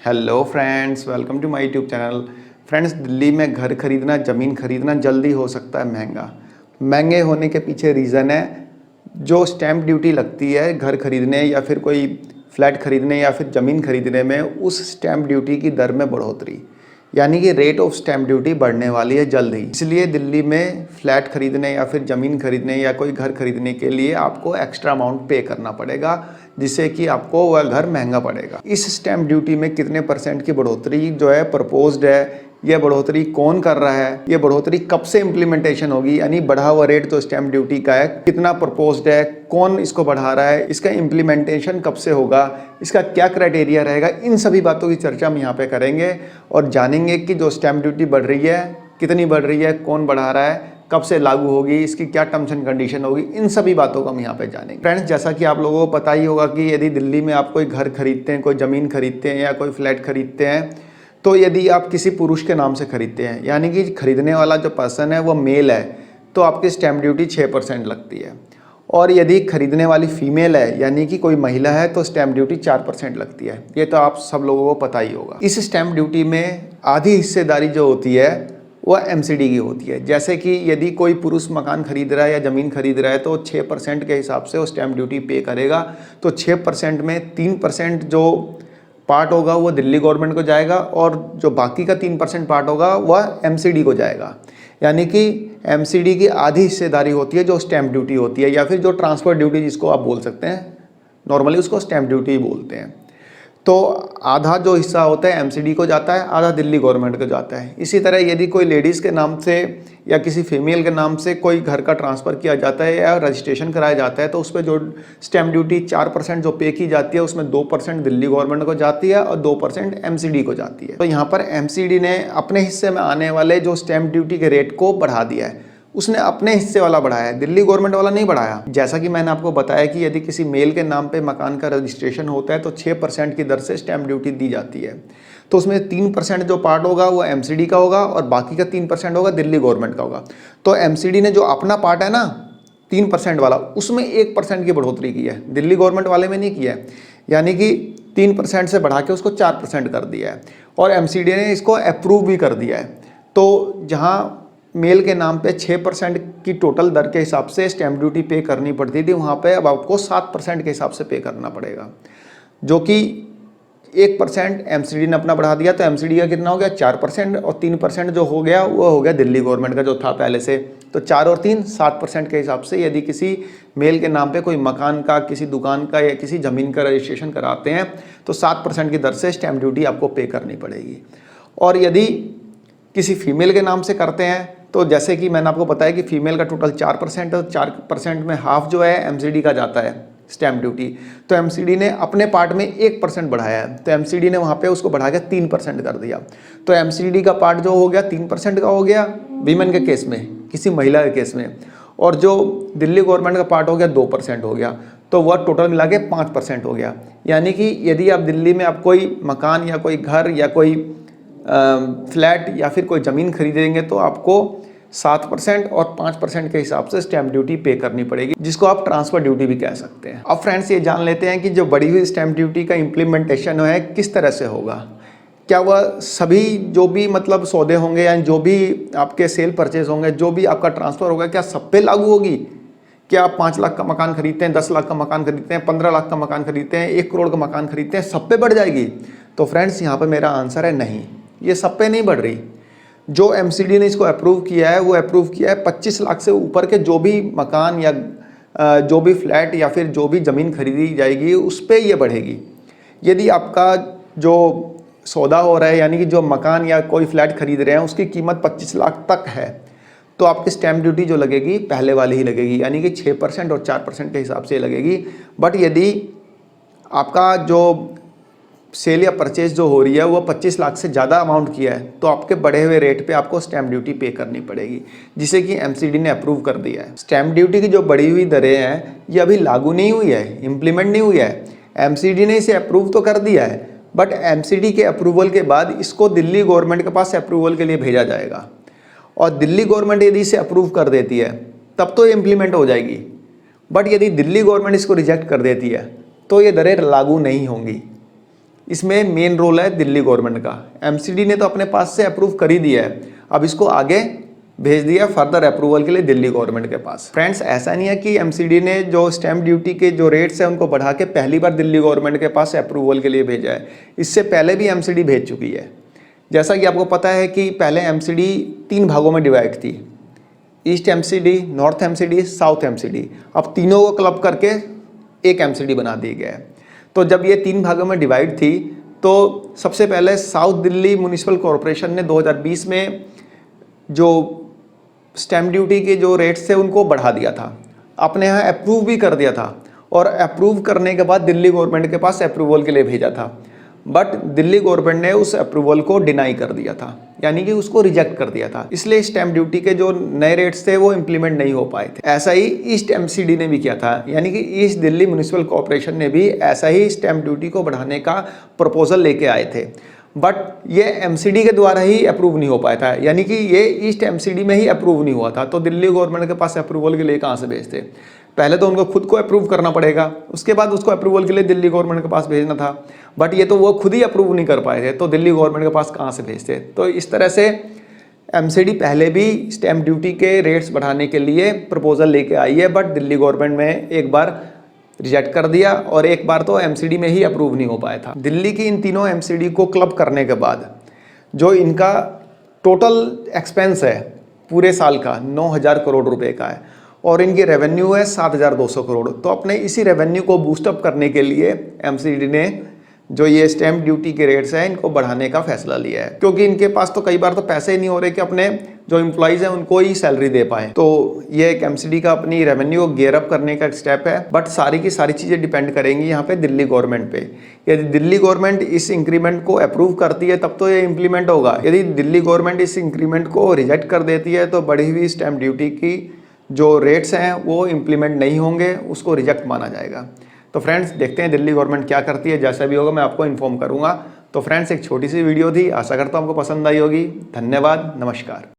Hello friends, welcome to my YouTube channel. Friends, Delhi में घर खरीदना, ज़मीन खरीदना जल्दी हो सकता है महंगा। महंगे होने के पीछे रीज़न है जो स्टैम्प ड्यूटी लगती है घर खरीदने या फिर कोई फ्लैट खरीदने या फिर ज़मीन खरीदने में, उस स्टैम्प ड्यूटी की दर में बढ़ोतरी, यानी कि रेट ऑफ स्टैम्प ड्यूटी बढ़ने वाली है जल्द ही। इसलिए दिल्ली में फ्लैट खरीदने या फिर ज़मीन खरीदने या कोई घर खरीदने के लिए आपको एक्स्ट्रा अमाउंट पे करना पड़ेगा, जिससे कि आपको वह घर महंगा पड़ेगा। इस स्टैम्प ड्यूटी में कितने % की बढ़ोतरी जो है प्रपोज्ड है, यह बढ़ोतरी कौन कर रहा है, ये बढ़ोतरी कब से इम्प्लीमेंटेशन होगी, यानी बढ़ा हुआ रेट जो स्टैम्प ड्यूटी का है कितना प्रपोज्ड है, कौन इसको बढ़ा रहा है, इसका इम्प्लीमेंटेशन कब से होगा, इसका क्या क्राइटेरिया रहेगा, इन सभी बातों की चर्चा हम यहाँ पे करेंगे और जानेंगे कि जो स्टैम्प ड्यूटी बढ़ रही है कितनी बढ़ रही है, कौन बढ़ा रहा है, कब से लागू होगी, इसकी क्या टर्म्स एंड कंडीशन होगी, इन सभी बातों को हम यहाँ पे जानेंगे। फ्रेंड्स, जैसा कि आप लोगों को पता ही होगा कि यदि दिल्ली में आप कोई घर खरीदते हैं, कोई ज़मीन खरीदते हैं या कोई फ्लैट खरीदते हैं, तो यदि आप किसी पुरुष के नाम से खरीदते हैं, यानी कि खरीदने वाला जो पर्सन है वो मेल है, तो आपकी स्टैम्प ड्यूटी 6% लगती है। और यदि खरीदने वाली फीमेल है, यानी कि कोई महिला है, तो स्टैम्प ड्यूटी 4% लगती है। ये तो आप सब लोगों को पता ही होगा। इस स्टैम्प ड्यूटी में आधी हिस्सेदारी जो होती है वह एमसीडी की होती है। जैसे कि यदि कोई पुरुष मकान खरीद रहा है या ज़मीन खरीद रहा है तो 6% के हिसाब से वो स्टैम्प ड्यूटी पे करेगा। तो 6% में 3% जो पार्ट होगा वो दिल्ली गवर्नमेंट को जाएगा और जो बाकी का 3% पार्ट होगा वह एमसीडी को जाएगा। यानी कि एमसीडी की आधी हिस्सेदारी होती है जो स्टैम्प ड्यूटी होती है, या फिर जो ट्रांसफ़र ड्यूटी जिसको आप बोल सकते हैं, नॉर्मली उसको स्टैम्प ड्यूटी ही बोलते हैं। तो आधा जो हिस्सा होता है एमसीडी को जाता है, आधा दिल्ली गवर्नमेंट को जाता है। इसी तरह यदि कोई लेडीज़ के नाम से या किसी फीमेल के नाम से कोई घर का ट्रांसफ़र किया जाता है या रजिस्ट्रेशन कराया जाता है, तो उस पर जो स्टैम्प ड्यूटी 4% जो पे की जाती है, उसमें 2% दिल्ली गवर्नमेंट को जाती है और 2% एमसीडी को जाती है। तो यहाँ पर एमसीडी ने अपने हिस्से में आने वाले जो स्टैम्प ड्यूटी के रेट को बढ़ा दिया है, उसने अपने हिस्से वाला बढ़ाया है, दिल्ली गवर्नमेंट वाला नहीं बढ़ाया। जैसा कि मैंने आपको बताया कि यदि किसी मेल के नाम पे मकान का रजिस्ट्रेशन होता है तो 6% की दर से स्टैम्प ड्यूटी दी जाती है। तो उसमें 3% जो पार्ट होगा वो एमसीडी का होगा और बाकी का 3% होगा दिल्ली गवर्नमेंट का होगा। तो एमसीडी ने जो अपना पार्ट है ना 3% वाला, उसमें 1% की बढ़ोतरी की है, दिल्ली गवर्नमेंट वाले में नहीं किया है। यानी कि 3% से बढ़ा के उसको 4% कर दिया है और एमसीडी ने इसको अप्रूव भी कर दिया है। तो जहाँ मेल के नाम पे 6% की टोटल दर के हिसाब से स्टैम्प ड्यूटी पे करनी पड़ती थी, वहाँ पे अब आपको 7% के हिसाब से पे करना पड़ेगा, जो कि 1% एमसीडी ने अपना बढ़ा दिया। तो एमसीडी का कितना हो गया 4% और 3% जो हो गया वो हो गया दिल्ली गवर्नमेंट का जो था पहले से। तो 4 और 3 7% के हिसाब से यदि किसी मेल के नाम पे कोई मकान का, किसी दुकान का या किसी ज़मीन का रजिस्ट्रेशन कराते हैं तो 7% की दर से स्टैम्प ड्यूटी आपको पे करनी पड़ेगी। और यदि किसी फीमेल के नाम से करते हैं तो जैसे कि मैंने आपको बताया कि फीमेल का टोटल 4% है, 4% में हाफ जो है एमसीडी का जाता है स्टैम्प ड्यूटी। तो एमसीडी ने अपने पार्ट में 1% बढ़ाया है, तो एमसीडी ने वहाँ पे उसको बढ़ा के 3% कर दिया। तो एमसीडी का पार्ट जो हो गया 3% का हो गया वीमेन के केस में, किसी महिला के केस में, और जो दिल्ली गवर्नमेंट का पार्ट हो गया 2% हो गया। तो वह टोटल मिला के 5% हो गया। यानी कि यदि आप दिल्ली में आप कोई मकान या कोई घर या कोई फ्लैट या फिर कोई ज़मीन खरीदेंगे तो आपको 7% और 5% के हिसाब से स्टैम्प ड्यूटी पे करनी पड़ेगी, जिसको आप ट्रांसफ़र ड्यूटी भी कह सकते हैं। अब फ्रेंड्स, ये जान लेते हैं कि जो बढ़ी हुई स्टैम्प ड्यूटी का इम्प्लीमेंटेशन है किस तरह से होगा। क्या वह सभी जो भी मतलब सौदे होंगे या जो भी आपके सेल परचेज होंगे, जो भी आपका ट्रांसफ़र होगा, क्या सब पे लागू होगी? क्या आप 5 लाख का मकान खरीदते हैं, 10 लाख का मकान खरीदते हैं, 15 लाख का मकान खरीदते हैं, 1 करोड़ का मकान खरीदते हैं, सब पे बढ़ जाएगी? तो फ्रेंड्स, यहाँ पर मेरा आंसर है नहीं, ये सब पे नहीं बढ़ रही। जो एमसीडी ने इसको अप्रूव किया है वो अप्रूव किया है 25 लाख से ऊपर के जो भी मकान या जो भी फ्लैट या फिर जो भी ज़मीन खरीदी जाएगी उस पर ये बढ़ेगी। यदि आपका जो सौदा हो रहा है, यानी कि जो मकान या कोई फ्लैट खरीद रहे हैं उसकी कीमत 25 लाख तक है, तो आपकी स्टैम्प ड्यूटी जो लगेगी पहले वाली ही लगेगी, यानी कि 6% और 4% के हिसाब से लगेगी। बट यदि आपका जो सेल या परचेज जो हो रही है वो 25 लाख से ज़्यादा अमाउंट किया है, तो आपके बढ़े हुए रेट पे आपको स्टैम्प ड्यूटी पे करनी पड़ेगी, जिसे कि एमसीडी ने अप्रूव कर दिया है। स्टैम्प ड्यूटी की जो बढ़ी हुई दरें हैं ये अभी लागू नहीं हुई है, इम्प्लीमेंट नहीं हुई है। एमसीडी ने इसे अप्रूव तो कर दिया है, बट एमसीडी के अप्रूवल के बाद इसको दिल्ली गवर्नमेंट के पास अप्रूवल के लिए भेजा जाएगा, और दिल्ली गवर्नमेंट यदि इसे अप्रूव कर देती है तब तो इम्प्लीमेंट हो जाएगी। बट यदि दिल्ली गवर्नमेंट इसको रिजेक्ट कर देती है तो ये दरें लागू नहीं होंगी। इसमें मेन रोल है दिल्ली गवर्नमेंट का। एमसीडी ने तो अपने पास से अप्रूव कर ही दिया है, अब इसको आगे भेज दिया फर्दर अप्रूवल के लिए दिल्ली गवर्नमेंट के पास। फ्रेंड्स, ऐसा नहीं है कि एमसीडी ने जो स्टैम्प ड्यूटी के जो रेट्स हैं उनको बढ़ा के पहली बार दिल्ली गवर्नमेंट के पास अप्रूवल के लिए भेजा है। इससे पहले भी एमसीडी भेज चुकी है। जैसा कि आपको पता है कि पहले एमसीडी 3 भागों में डिवाइड थी, east MCD, north MCD, south MCD. अब तीनों को क्लब करके एक एमसीडी बना दी गया है। तो जब ये 3 भागों में डिवाइड थी तो सबसे पहले साउथ दिल्ली म्युनिसिपल कॉरपोरेशन ने 2020 में जो स्टैम्प ड्यूटी के जो रेट्स थे उनको बढ़ा दिया था, अपने यहाँ अप्रूव भी कर दिया था, और अप्रूव करने के बाद दिल्ली गवर्नमेंट के पास अप्रूवल के लिए भेजा था। बट दिल्ली गवर्नमेंट ने उस अप्रूवल को डिनाई कर दिया था, यानी कि उसको रिजेक्ट कर दिया था। इसलिए स्टैम्प ड्यूटी के जो नए रेट्स थे वो इम्प्लीमेंट नहीं हो पाए थे। ऐसा ही ईस्ट एमसीडी ने भी किया था, यानी कि ईस्ट दिल्ली म्युनिसिपल कॉरपोरेशन ने भी ऐसा ही स्टैम्प ड्यूटी को बढ़ाने का प्रपोजल लेके आए थे। बट ये एमसीडी के द्वारा ही अप्रूव नहीं हो पाया था, यानी कि ये ईस्ट एमसीडी में ही अप्रूव नहीं हुआ था। तो दिल्ली गवर्नमेंट के पास अप्रूवल के लिए कहाँ से भेजते? पहले तो उनको खुद को अप्रूव करना पड़ेगा, उसके बाद उसको अप्रूवल के लिए दिल्ली गवर्नमेंट के पास भेजना था। बट ये तो वो खुद ही अप्रूव नहीं कर पाए थे, तो दिल्ली गवर्नमेंट के पास कहाँ से भेजते? तो इस तरह से एमसीडी पहले भी स्टैम्प ड्यूटी के रेट्स बढ़ाने के लिए प्रपोजल लेके आई है, बट दिल्ली गवर्नमेंट में एक बार रिजेक्ट कर दिया और एक बार तो एमसीडी में ही अप्रूव नहीं हो पाया था। दिल्ली की इन तीनों एमसीडी को क्लब करने के बाद जो इनका टोटल एक्सपेंस है पूरे साल का 9,000 करोड़ रुपए का है, और इनकी रेवेन्यू है 7,200 करोड़। तो अपने इसी रेवेन्यू को बूस्टअप करने के लिए एमसीडी ने जो ये स्टैम्प ड्यूटी के रेट्स हैं इनको बढ़ाने का फैसला लिया है, क्योंकि इनके पास तो कई बार तो पैसे ही नहीं हो रहे कि अपने जो एम्प्लॉइज़ हैं उनको ही सैलरी दे पाएँ। तो ये एक एमसीडी का अपनी रेवेन्यू को गियर अप करने का एक स्टेप है। बट सारी की सारी चीज़ें डिपेंड करेंगी यहाँ पे दिल्ली गवर्नमेंट पे। यदि दिल्ली गवर्नमेंट इस इंक्रीमेंट को अप्रूव करती है तब तो ये इम्प्लीमेंट होगा। यदि दिल्ली गवर्नमेंट इस इंक्रीमेंट को रिजेक्ट कर देती है तो बढ़ी हुई स्टैम्प ड्यूटी की जो रेट्स हैं वो इम्प्लीमेंट नहीं होंगे, उसको रिजेक्ट माना जाएगा। तो फ्रेंड्स, देखते हैं दिल्ली गवर्नमेंट क्या करती है। जैसा भी होगा मैं आपको इन्फॉर्म करूंगा। तो फ्रेंड्स, एक छोटी सी वीडियो थी, आशा करता हूँ आपको पसंद आई होगी। धन्यवाद, नमस्कार।